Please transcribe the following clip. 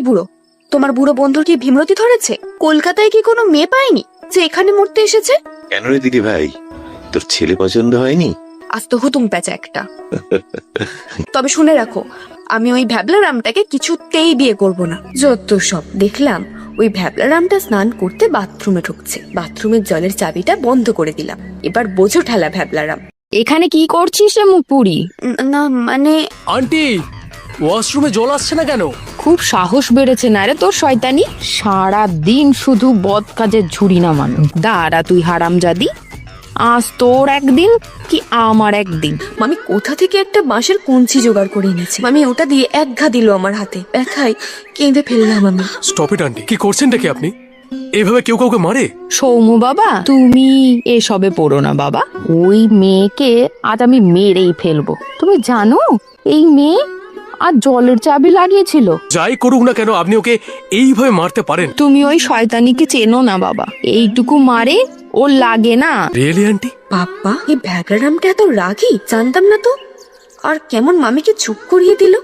বুড়ো, তোমার বুড়ো বন্ধুর কি ভীমরতি ধরেছে? কলকাতায় কি কোনো মেয়ে পায়নি যে এখানে মরতে এসেছে? কেন রে দিদি ভাই, তোর ছেলে পছন্দ হয়নি? আজ তো হুতুম প্যাঁচা একটা। তবে শুনে রাখো, আমি ওই ভ্যাবলা রামটাকে কিছুতেই বিয়ে করব না। যত সব দেখলাম, ওই ভ্যাবলা রামটা স্নান করতে বাথরুমে ঢুকছে, বাথরুমের জলের চাবিটা বন্ধ করে দিলাম। এবার বোঝো ঠেলা ভ্যাবলা রাম। এখানে কি করছিস রে মুখপুরি? না মানে আন্টি, ওয়াশরুমে জল আসছে না কেন? খুব সাহস বেড়েছে না রে তোর শয়তানি? সারা দিন শুধু বদ কাজের ঝুড়ি নামানো। দাঁড়া তুই হারামজাদি, আজ তোর একদিন কি আমার একদিন। মামি কোথা থেকে একটা বাঁশের কঞ্চি জোগাড় করে এনেছে, মামি ওটা দিয়ে এক ঘা দিল আমার হাতে, ব্যথায় কেঁদে ফেললাম আমি। স্টপ ইট আন্টি, কি করছেনটা কি আপনি? এভাবে কেউ কাউকে মারে? সৌমু বাবা, তুমি এসবে পড়ো না বাবা। ওই মেয়েকে আজ আমি মেরেই ফেলবো। তুমি জানো এই মেয়ে আর জলের চাবি লাগিয়েছিল। যাই করুক না কেন, আপনি ওকে এইভাবে মারতে পারেন? তুমি ওই শয়তানিকে চেনো না বাবা, এইটুকু মারে ওর লাগে না। Really aunty? বাবা, এই ভ্যাবলা রামটা এত রাগী জানতাম না তো। আর কেমন মামিকে চুপ করিয়ে দিল।